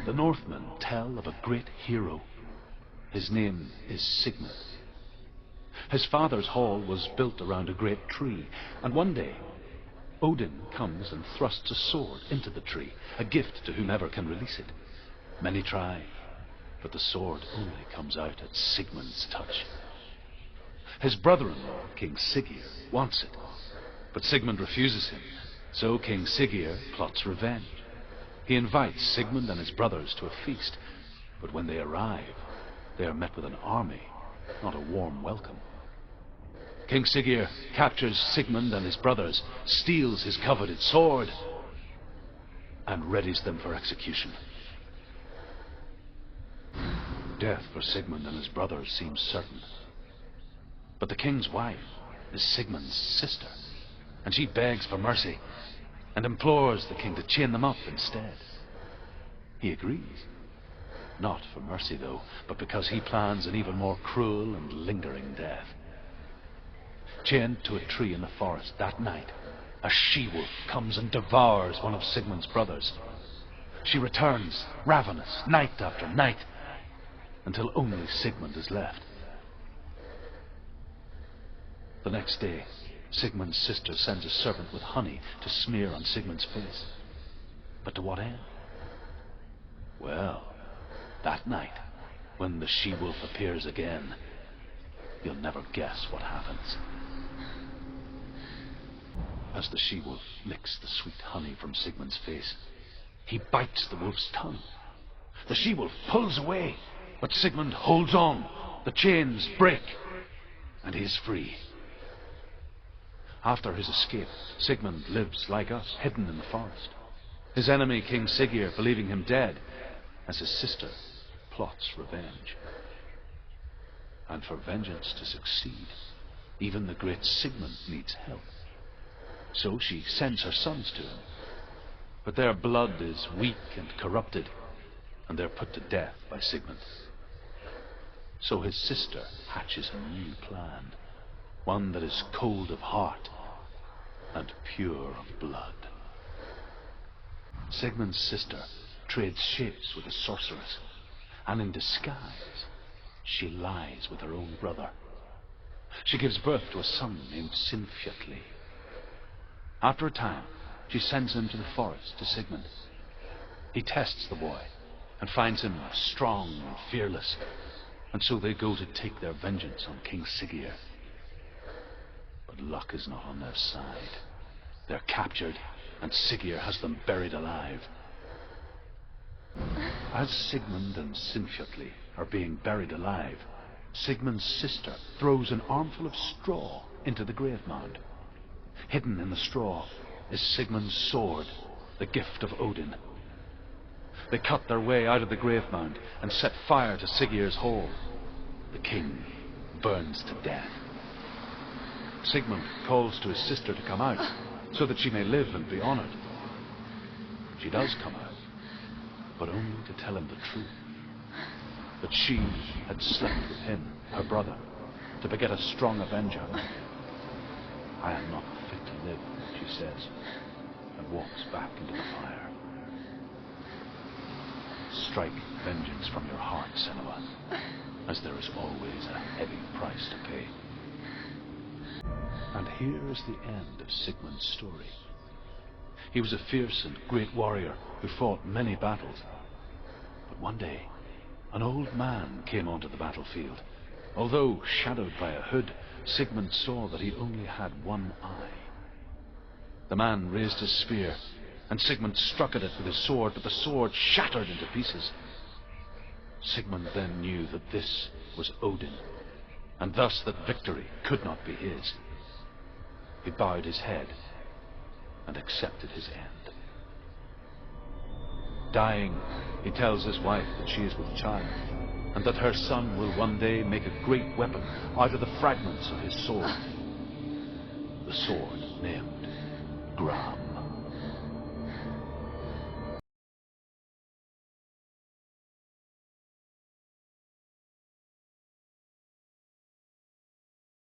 the Northmen tell of a great hero. His name is Sigmund. His father's hall was built around a great tree, and one day Odin comes and thrusts a sword into the tree, a gift to whomever can release it. Many try, but the sword only comes out at Sigmund's touch. His brother-in-law, King Siggeir, wants it, but Sigmund refuses him, so King Siggeir plots revenge. He invites Sigmund and his brothers to a feast, but when they arrive, they are met with an army, not a warm welcome. King Siggeir captures Sigmund and his brothers, steals his coveted sword, and readies them for execution. Death for Sigmund and his brothers seems certain. But the king's wife is Sigmund's sister, and she begs for mercy and implores the king to chain them up instead. He agrees. Not for mercy, though, but because he plans an even more cruel and lingering death. Chained to a tree in the forest that night, a she-wolf comes and devours one of Sigmund's brothers. She returns, ravenous, night after night, until only Sigmund is left. The next day, Sigmund's sister sends a servant with honey to smear on Sigmund's face. But to what end? Well, that night, when the she-wolf appears again, you'll never guess what happens. As the she-wolf licks the sweet honey from Sigmund's face, he bites the wolf's tongue. The she-wolf pulls away, but Sigmund holds on. The chains break, and he is free. After his escape, Sigmund lives like us, hidden in the forest. His enemy, King Siggeir, believing him dead, as his sister plots revenge. And for vengeance to succeed, even the great Sigmund needs help. So she sends her sons to him. But their blood is weak and corrupted, and they're put to death by Sigmund. So his sister hatches a new plan, one that is cold of heart and pure of blood. Sigmund's sister trades shapes with a sorceress, and in disguise, she lies with her own brother. She gives birth to a son named Sinfjotli. After a time, she sends him to the forest to Sigmund. He tests the boy and finds him strong and fearless, and so they go to take their vengeance on King Siggeir. But luck is not on their side. They're captured, and Siggeir has them buried alive. As Sigmund and Sinfjotli are being buried alive, Sigmund's sister throws an armful of straw into the grave mound. Hidden in the straw is Sigmund's sword, the gift of Odin. They cut their way out of the grave mound and set fire to Siggeir's hall. The king burns to death. Sigmund calls to his sister to come out, so that she may live and be honored. She does come out, but only to tell him the truth. That she had slept with him, her brother, to beget a strong avenger. I am not fit to live, she says, and walks back into the fire. Strike vengeance from your heart, Senua, as there is always a heavy price to pay. And here is the end of Sigmund's story. He was a fierce and great warrior who fought many battles. But one day, an old man came onto the battlefield. Although shadowed by a hood, Sigmund saw that he only had one eye. The man raised his spear, and Sigmund struck at it with his sword, but the sword shattered into pieces. Sigmund then knew that this was Odin, and thus that victory could not be his. He bowed his head and accepted his end. Dying, he tells his wife that she is with child, and that her son will one day make a great weapon out of the fragments of his sword. The sword named Gram.